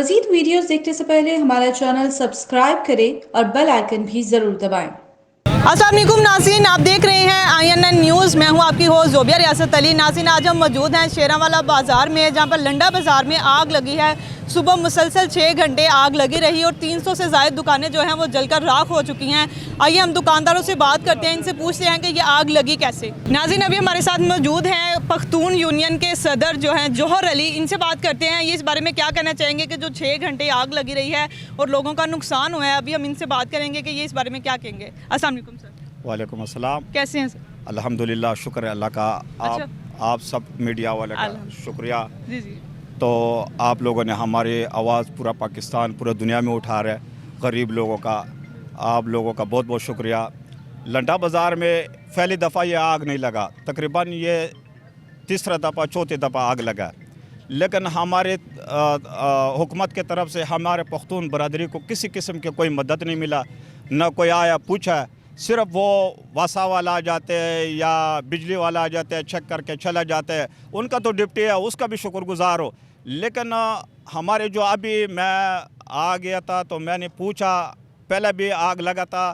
मज़ीद वीडियोस देखने से पहले हमारा चैनल सब्सक्राइब करें और बेल आइकन भी ज़रूर दबाएं। अस्सलाम वालेकुम नाज़रीन, आप देख रहे हैं INN न्यूज़। मैं हूं आपकी होस्ट ज़ोबिया रियासत अली। नाज़रीन, आज हम मौजूद हैं शेरांवाला बाज़ार में, जहां पर लंडा बाज़ार में आग लगी है। सुबह मुसलसल 6 घंटे आग लगी रही और 300 से ज़ायद दुकानें जो हैं वो जलकर राख हो चुकी हैं। आइए हम दुकानदारों से बात करते हैं, इनसे पूछते हैं कि ये आग लगी कैसे। नाज़रीन, अभी हमारे साथ मौजूद हैं पख्तून यूनियन के सदर जो हैं जौहर अली। इनसे बात करते हैं, ये इस बारे में क्या कहना चाहेंगे कि जो 6 घंटे आग लगी रही है और लोगों का नुकसान हुआ है। अभी हम इनसे बात करेंगे कि ये इस बारे में क्या कहेंगे। अस्सलाम वालेकुम सर। वालेकुम अस्सलाम। कैसे हैं सर? अल्हम्दुलिल्लाह, शुक्र है अल्लाह का। आप सब मीडिया वाले का शुक्रिया। जी जी। तो आप लोगों ने हमारी आवाज़ पूरा पाकिस्तान, पूरा दुनिया में उठा रहे गरीब लोगों का। आप लोगों का बहुत बहुत शुक्रिया। लंडा बाज़ार में पहली दफ़ा ये आग नहीं लगा, तकरीबन ये तीसरा दफ़ा चौथी दफ़ा आग लगा, लेकिन हमारे हुकूमत के तरफ से हमारे पख्तून बरादरी को किसी किस्म की कोई मदद नहीं मिला, न कोई आया पूछा। सिर्फ वो वासा वाला आ जाते हैं या बिजली वाला आ जाते हैं, चेक करके चला जाते हैं। उनका तो ड्यूटी है, उसका भी शुक्रगुजार हो। लेकिन हमारे जो अभी मैं आ गया था तो मैंने पूछा, पहले भी आग लगा था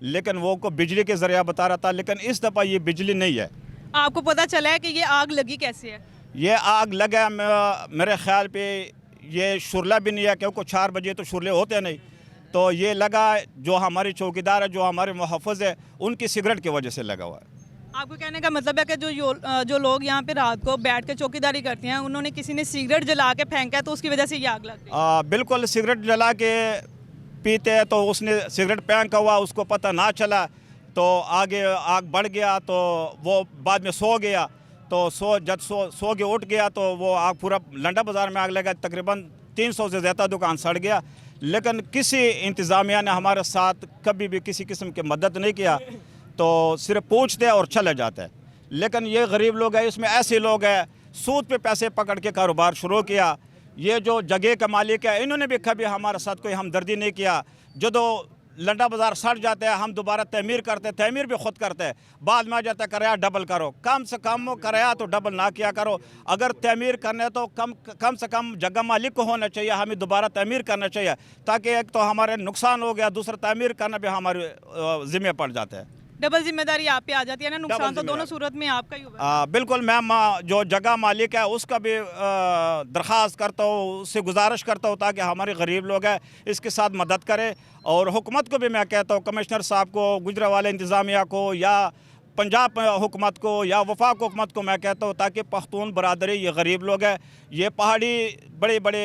लेकिन वो को बिजली के ज़रिए बता रहा था, लेकिन इस दफ़ा ये बिजली नहीं है। आपको पता चला है कि ये आग लगी कैसे है? ये आग लगा मेरे ख्याल पे ये शुरला भी नहीं है, क्योंकि 4 बजे तो शुरले होते नहीं। तो ये लगा जो हमारी चौकीदार है, जो हमारे मुहफ़्फ़ज़ है, उनकी सिगरेट की वजह से लगा हुआ है। आपको कहने का मतलब है कि जो लोग यहाँ पे रात को बैठ के चौकीदारी करते हैं, उन्होंने किसी ने सिगरेट जला के फेंका है तो उसकी वजह से ये आग लग गई। बिल्कुल, सिगरेट जला के पीते हैं तो उसने सिगरेट फेंका हुआ, उसको पता ना चला तो आगे आग बढ़ गया, तो वो बाद में सो गया। तो जब सो के उठ गया तो वो आग पूरा लंडा बाज़ार में आग लगा। तकरीबन 300 से ज़्यादा दुकान सड़ गया, लेकिन किसी इंतज़ामिया ने हमारे साथ कभी भी किसी किस्म की मदद नहीं किया। तो सिर्फ पूछते और चले जाते हैं। लेकिन ये गरीब लोग हैं, इसमें ऐसे लोग हैं सूद पे पैसे पकड़ के कारोबार शुरू किया। ये जो जगह का मालिक है, इन्होंने भी कभी हमारे साथ कोई हमदर्दी नहीं किया। जो लंडा बाज़ार सड़ जाते हैं, हम दोबारा तमीर करते हैं, तमीर भी खुद करते हैं। बाद में आ जाता है किराया डबल करो, कम से कम किराया तो डबल ना किया करो। अगर तमीर करने तो कम से कम जगह मालिक को होना चाहिए, हमें दोबारा तमीर करना चाहिए, ताकि एक तो हमारे नुकसान हो गया, दूसरा तमीर करना भी हमारे ज़िम्मे पड़ जाता है। डबल जिम्मेदारी आप पे आ जाती है ना, नुकसान तो दोनों सूरत में आपका ही होगा। बिल्कुल, मैं जो जगह मालिक है उसका भी दरख्वास्त करता हूँ, उससे गुजारिश करता हूँ ताकि हमारे गरीब लोग हैं इसके साथ मदद करें। और हुकूमत को भी मैं कहता हूँ, कमिश्नर साहब को, गुजरांवाला इंतज़ामिया को, या पंजाब हुकूमत को, या वफाक हुकूमत को मैं कहता हूँ, ताकि पख्तून बरादरी, ये गरीब लोग हैं, ये पहाड़ी बड़े बड़े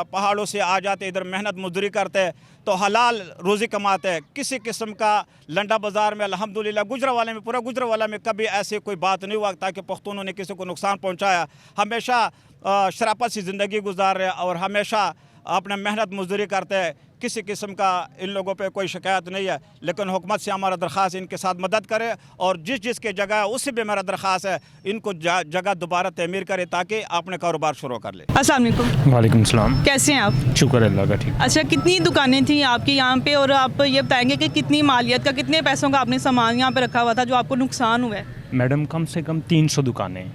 पहाड़ों से आ जाते, इधर मेहनत मजदूरी करते हैं तो हलाल रोज़ी कमाते हैं। किसी किस्म का लंडा बाज़ार में अल्हम्दुलिल्लाह गुजरांवाला में, पूरा गुजरांवाला में कभी ऐसी कोई बात नहीं हुआ ताकि पख्तूनों ने किसी को नुकसान पहुँचाया। हमेशा शराफत से ज़िंदगी गुजार रहे और हमेशा अपना मेहनत मजदूरी करते हैं। किसी किस्म का इन लोगों पे कोई शिकायत नहीं है। लेकिन हुकूमत से हमारा दरख्वास्त इनके साथ मदद करे, और जिसके जगह है उससे भी मेरा दरख्वास्त है इनको जगह दोबारा तमीर करे ताकि अपने कारोबार शुरू कर ले। अस्सलाम वालेकुम। वालेकुम सलाम। कैसे हैं आप? शुक्र अल्लाह का, ठीक। अच्छा, कितनी दुकानें थी आपकी यहाँ पे, और आप ये बताएंगे कि कितनी मालियत का, कितने पैसों का आपने सामान यहाँ पे रखा हुआ था जो आपको नुकसान हुआ है? मैडम, कम से कम 300 दुकानें,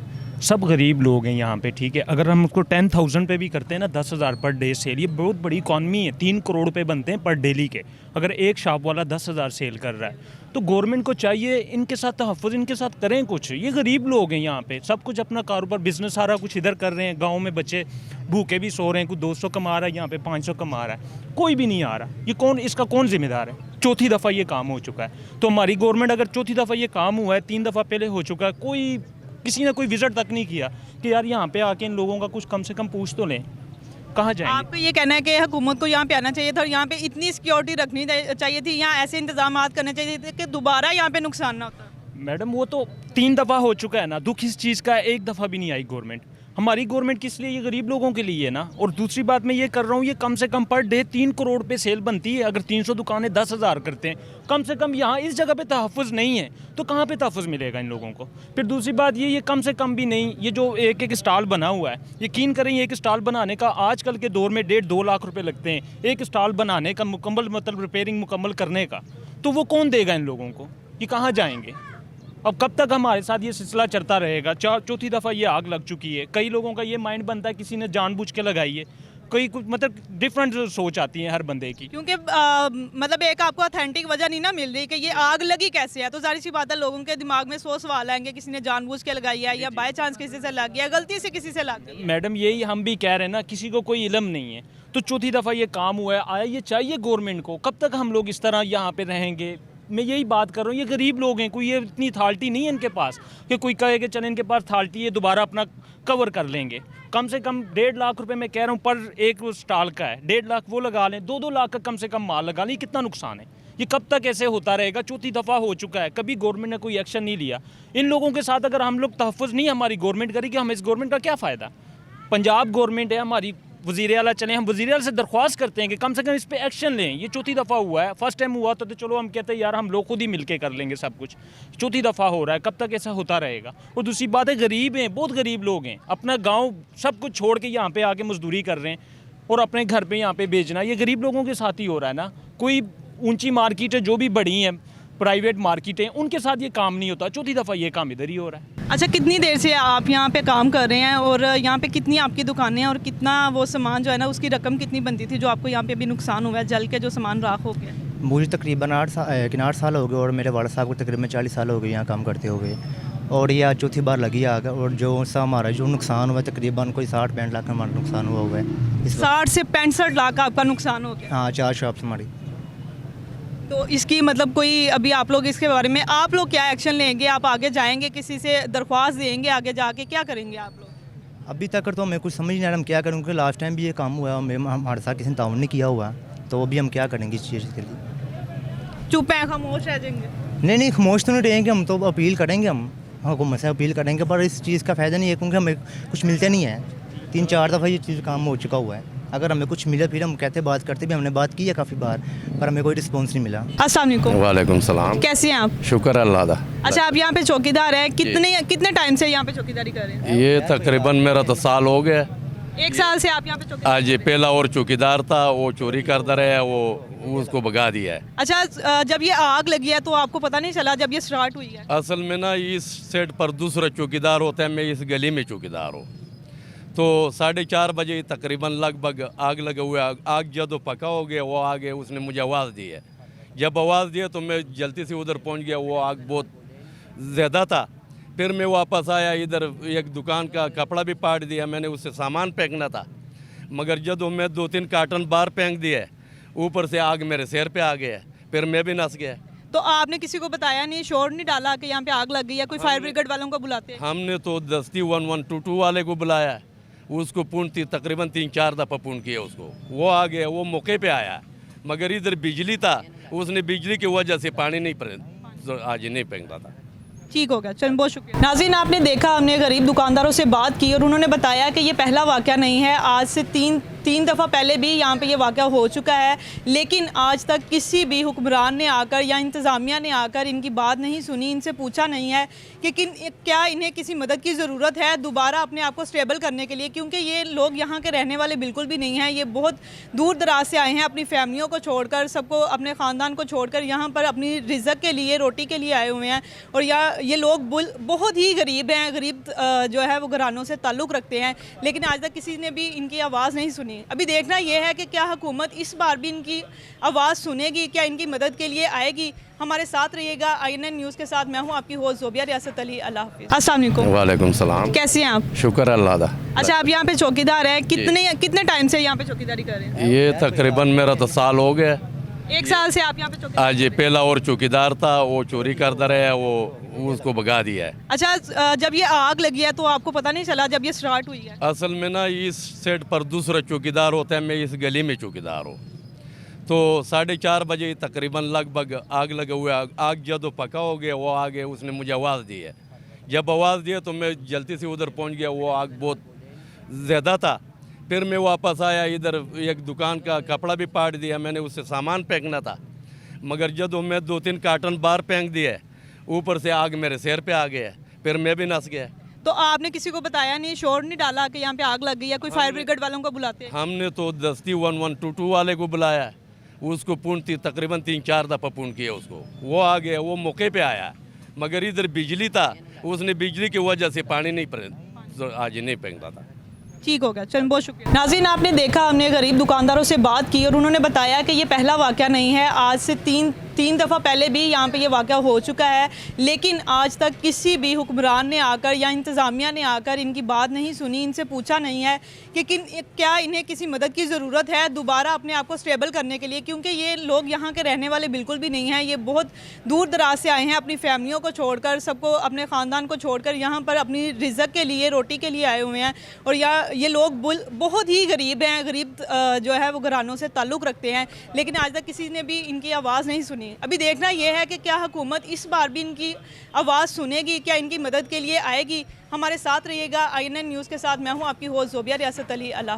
सब गरीब लोग हैं यहाँ पे, ठीक है। अगर हम उसको 10,000 पे भी करते हैं ना, 10,000 पर डे सेल, ये बहुत बड़ी इकॉनमी है। 3 करोड़ रुपए बनते हैं पर डेली के। अगर एक शॉप वाला 10,000 सेल कर रहा है तो गवर्नमेंट को चाहिए इनके साथ तहफ़्फ़ुज़, इनके साथ करें कुछ। ये गरीब लोग हैं यहाँ पे, सब कुछ अपना कारोबार, बिजनेस सारा कुछ इधर कर रहे हैं। गाँव में बच्चे भूखे भी सो रहे हैं, कुछ 200 कमा रहा है, यहाँ पे 500 कमा रहा है, कोई भी नहीं आ रहा। ये कौन, इसका कौन जिम्मेदार है? चौथी दफ़ा ये काम हो चुका है। तो हमारी गवर्नमेंट, अगर चौथी दफ़ा ये काम हुआ है, 3 दफ़ा पहले हो चुका है, कोई किसी ने कोई विजिट तक नहीं किया कि यार यहाँ पे आके इन लोगों का कुछ कम से कम पूछ तो लें, कहाँ जाएंगे। आपको ये कहना है कि हुकूमत को यहाँ पे आना चाहिए था और यहाँ पे इतनी सिक्योरिटी रखनी चाहिए थी, यहाँ ऐसे इंतजाम करने चाहिए थे कि दोबारा यहाँ पे नुकसान ना होता? मैडम, वो तो 3 दफ़ा हो चुका है ना। दुख इस चीज़ का, एक दफ़ा भी नहीं आई गवर्नमेंट। हमारी गवर्नमेंट किस लिए? ये गरीब लोगों के लिए है ना। और दूसरी बात मैं ये कर रहा हूँ, ये कम से कम पर डे 3 करोड़ पे सेल बनती है। अगर 300 दुकानें 10,000 करते हैं, कम से कम यहाँ इस जगह पे तहफ़्फ़ुज़ नहीं है तो कहाँ पे तहफ़्फ़ुज़ मिलेगा इन लोगों को? फिर दूसरी बात ये कम से कम भी नहीं, ये जो एक स्टॉल बना हुआ है, यकीन करें एक स्टॉल बनाने का आजकल के दौर में 1.5-2 लाख रुपये लगते हैं एक स्टॉल बनाने का, मुकम्मल मतलब रिपेयरिंग मुकम्मल करने का। तो वो कौन देगा इन लोगों को? ये कहाँ जाएंगे? अब कब तक हमारे साथ ये सिलसिला चलता रहेगा? चौथी दफ़ा ये आग लग चुकी है। कई लोगों का ये माइंड बनता है किसी ने जानबूझ के लगाई है, कोई कुछ मतलब डिफरेंट सोच आती है हर बंदे की। क्योंकि मतलब एक आपको ऑथेंटिक वजह नहीं ना मिल रही कि ये आग लगी कैसे है, तो जाहिर सी बात है लोगों के दिमाग में 100 सवाल आएंगे, किसी ने जानबूझ के लगाई है या बाय चांस किसी से लग गया, गलती से किसी से लग गई है। मैडम यही हम भी कह रहे हैं ना, किसी को कोई इल्म नहीं है, तो चौथी दफ़ा ये काम हुआ है, आया ये चाहिए गवर्नमेंट को। कब तक हम लोग इस तरह यहाँ पे रहेंगे? मैं यही बात कर रहा हूँ, ये गरीब लोग हैं, कोई ये इतनी अथॉरिटी नहीं है इनके पास कि कोई कहे कि चले इनके पास अथॉरिटी है दोबारा अपना कवर कर लेंगे। कम से कम 1.5 लाख रुपए मैं कह रहा हूँ पर एक स्टॉल का है, 1.5 लाख वो लगा लें, 2-2 लाख का कम से कम माल लगा लें, कितना नुकसान है? ये कब तक ऐसे होता रहेगा? चौथी दफ़ा हो चुका है, कभी गवर्नमेंट ने कोई एक्शन नहीं लिया। इन लोगों के साथ अगर हम लोग तहफ़्फ़ुज़ नहीं हमारी गवर्नमेंट करेगी, हमें इस गवर्नमेंट का क्या फ़ायदा? पंजाब गवर्नमेंट है हमारी, वज़ीर आला चले, हम वज़ीर आला से दरख्वास्त करते हैं कि कम से कम इस पर एक्शन लें। ये चौथी दफ़ा हुआ है, फर्स्ट टाइम हुआ तो चलो हम कहते हैं यार हम लोग खुद ही मिलके कर लेंगे सब कुछ। चौथी दफ़ा हो रहा है, कब तक ऐसा होता रहेगा? और दूसरी बात है, गरीब हैं, बहुत गरीब लोग हैं, अपना गाँव सब कुछ छोड़ के यहाँ पे आके मजदूरी कर रहे हैं और अपने घर पे यहाँ पे बेचना, ये गरीब लोगों के साथ ही हो रहा है ना। कोई ऊंची मार्केट है जो भी बड़ी हैं, प्राइवेट मार्केटें, उनके साथ ये काम नहीं होता। चौथी दफ़ा ये काम इधर ही हो रहा है। अच्छा, कितनी देर से आप यहाँ पे काम कर रहे हैं और यहाँ पे कितनी आपकी दुकानें हैं और कितना वो सामान जो है ना उसकी रकम कितनी बनती थी जो आपको यहाँ पे अभी नुकसान हुआ है, जल के जो सामान राख हो गया? मुझे तकरीबन 8 साल हो गए और मेरे वाला साहब को तकरीबन 40 साल हो गए यहाँ काम करते हुए, और ये आज चौथी बार लगी आग। और जो सा हमारा जो नुकसान हुआ तकरीबन कोई 60-65 लाख का हमारा नुकसान हुआ है। 60 से 65 लाख का आपका नुकसान हो गया? हाँ, 4 शॉप्स हमारी। तो इसकी मतलब कोई अभी आप लोग इसके बारे में आप लोग क्या एक्शन लेंगे? आप आगे जाएंगे, किसी से दरख्वास्त देंगे, आगे जाके क्या करेंगे आप लोग? अभी तक तो हमें कुछ समझ नहीं आ रहा हम क्या करें, क्योंकि लास्ट टाइम भी ये काम हुआ है, हमारे साथ किसी ने ताउन नहीं किया हुआ, तो अभी हम क्या करेंगे इस चीज़ के लिए? चुप हैं, खामोश रह जाएंगे? नहीं, खामोश तो नहीं रहेंगे, हम तो अपील करेंगे, हम हुकूमत से अपील करेंगे, पर इस चीज़ का फ़ायदा नहीं है क्योंकि हमें कुछ मिलते नहीं है। 3-4 दफ़ा ये चीज़ काम हो चुका हुआ है। अगर हमें कुछ मिले फिर हम कहते बात करते भी, हमने बात की है काफ़ी बार, पर हमें कोई रिस्पॉन्स नहीं मिला। अस्सलाम वालेकुम। वालेकुम सलाम। कैसे हैं आप? शुक्र अल्लाह दा। अच्छा, आप यहाँ पे चौकीदार हैं, कितने टाइम से यहाँ पे चौकीदारी कर रहे हैं? ये तकरीबन मेरा तो साल हो गया। 1 साल से आप यहाँ पे चौकीदार? आज ये पहला और चौकीदार था, वो चोरी करता रहा, वो उसको भगा दिया है। अच्छा, जब ये आग लगी है तो आपको पता नहीं चला जब ये स्टार्ट हुई है? असल में ना इस सेट पर दूसरा चौकीदार होता है, मैं इस गली में चौकीदार हूँ। तो 4:30 बजे तकरीबन लगभग आग लगे हुए, आग जब पका हो गया वो आगे उसने मुझे आवाज़ दी है। जब आवाज़ दिया तो मैं जल्दी से उधर पहुंच गया, वो आग बहुत ज़्यादा था। फिर मैं वापस आया, इधर एक दुकान का कपड़ा भी पाट दिया, मैंने उससे सामान फेंकना था, मगर जब मैं 2-3 कार्टन बाहर फेंक दिए, ऊपर से आग मेरे सिर पे आ गया, फिर मैं भी नस गया। तो आपने किसी को बताया नहीं, शोर नहीं डाला कि यहाँ पे आग लग गई है? कोई फायर ब्रिगेड वालों को बुलाते हैं? हमने तो दस्ती 1122 वाले को बुलाया, उसको पूर्ण तकरीबन 3-4 दफ़ा पूर्ण किया उसको, वो आ गया, वो मौके पे आया, मगर इधर बिजली था, उसने बिजली की वजह से पानी नहीं आज नहीं फेंकता था। ठीक हो गया, चल बहुत शुक्रिया। नाज़रीन, आपने देखा, हमने गरीब दुकानदारों से बात की और उन्होंने बताया कि ये पहला वाक़या नहीं है, आज से तीन दफ़ा पहले भी यहाँ पे ये वाक़या हो चुका है, लेकिन आज तक किसी भी हुक्मरान ने आकर या इंतज़ामिया ने आकर इनकी बात नहीं सुनी, इनसे पूछा नहीं है कि क्या इन्हें किसी मदद की ज़रूरत है दोबारा अपने आप को स्टेबल करने के लिए, क्योंकि ये लोग यहाँ के रहने वाले बिल्कुल भी नहीं हैं। ये बहुत दूर दराज से आए हैं, अपनी फैमिलियों को छोड़कर, सबको, अपने ख़ानदान को छोड़कर यहाँ पर अपनी रिज़्क़ के लिए, रोटी के लिए आए हुए हैं। और ये लोग बहुत ही गरीब हैं, गरीब जो है वो घरानों से ताल्लुक़ रखते हैं, लेकिन आज तक किसी ने भी इनकी आवाज़ नहीं सुनी। अभी देखना यह है कि क्या हुकूमत इस बार भी इनकी आवाज़ सुनेगी, क्या इनकी मदद के लिए आएगी। हमारे साथ रहिएगा। INN न्यूज़ के साथ मैं हूं आपकी होस्ट ज़ोबिया रियासत अली। अल्लाह हाफ़िज़। अस्सलाम वालेकुम। वालेकुम सलाम। कैसे हैं आप? शुक्र अल्लाह दा। अच्छा, आप यहाँ पे चौकीदार हैं, कितने टाइम से यहाँ पे चौकीदारी कर रहे हैं? ये तकरीबन मेरा तो साल हो गया। 1 साल से आप यहाँ पे चौकीदार? आज ये पहला और चौकीदार था, वो चोरी करता रहा, वो उसको भगा दिया है। अच्छा, जब ये आग लगी है तो आपको पता नहीं चला जब ये स्टार्ट हुई है? असल में ना इस सेट पर दूसरा चौकीदार होता है, मैं इस गली में चौकीदार हूँ। तो 4:30 बजे तकरीबन लगभग आग लगे हुए, आग जब पका हो गया वो आगे उसने मुझे आवाज़ दी है। जब आवाज़ दिया तो मैं जल्दी से उधर पहुंच गया, वो आग बहुत ज़्यादा था। फिर मैं वापस आया, इधर एक दुकान का कपड़ा भी पाट दिया, मैंने उससे सामान फेंकना था, मगर जब मैं 2-3 कार्टन बाहर फेंक दिए, ऊपर से आग मेरे सिर पे आ गया, फिर मैं भी नस गया। तो आपने किसी को बताया नहीं, शोर नहीं डाला कि यहाँ पे आग लग गई है? कोई फायर ब्रिगेड वालों को बुलाते हैं? हमने तो दस्ती 1122 वाले को बुलाया, उसको पूर्ण तकरीबन 3-4 दफ़ा पूर्ण किया उसको, वो आ गया, वो मौके पे आया, मगर इधर बिजली था, उसने बिजली की वजह से पानी नहीं आज नहीं फेंकता था। ठीक हो गया, चल बहुत शुक्रिया। नाज़रीन, आपने देखा, हमने गरीब दुकानदारों से बात की और उन्होंने बताया कि ये पहला वाक़या नहीं है, आज से तीन दफ़ा पहले भी यहाँ पे ये वाक़या हो चुका है, लेकिन आज तक किसी भी हुक्मरान ने आकर या इंतज़ामिया ने आकर इनकी बात नहीं सुनी, इनसे पूछा नहीं है कि क्या इन्हें किसी मदद की ज़रूरत है दोबारा अपने आप को स्टेबल करने के लिए, क्योंकि ये लोग यहाँ के रहने वाले बिल्कुल भी नहीं हैं। ये बहुत दूर दराज से आए हैं, अपनी फैमिलियों को छोड़कर, सबको, अपने ख़ानदान को छोड़कर यहाँ पर अपनी रिज़्क़ के लिए, रोटी के लिए आए हुए हैं। और ये लोग बहुत ही गरीब हैं, गरीब जो है वो घरानों से ताल्लुक़ रखते हैं, लेकिन आज तक किसी ने भी इनकी आवाज़ नहीं सुनी। अभी देखना यह है कि क्या हुकूमत इस बार भी इनकी आवाज़ सुनेगी, क्या इनकी मदद के लिए आएगी। हमारे साथ रहिएगा INN न्यूज़ के साथ। मैं हूँ आपकी होस्ट ज़ोबिया रियासत अली। अल्लाह।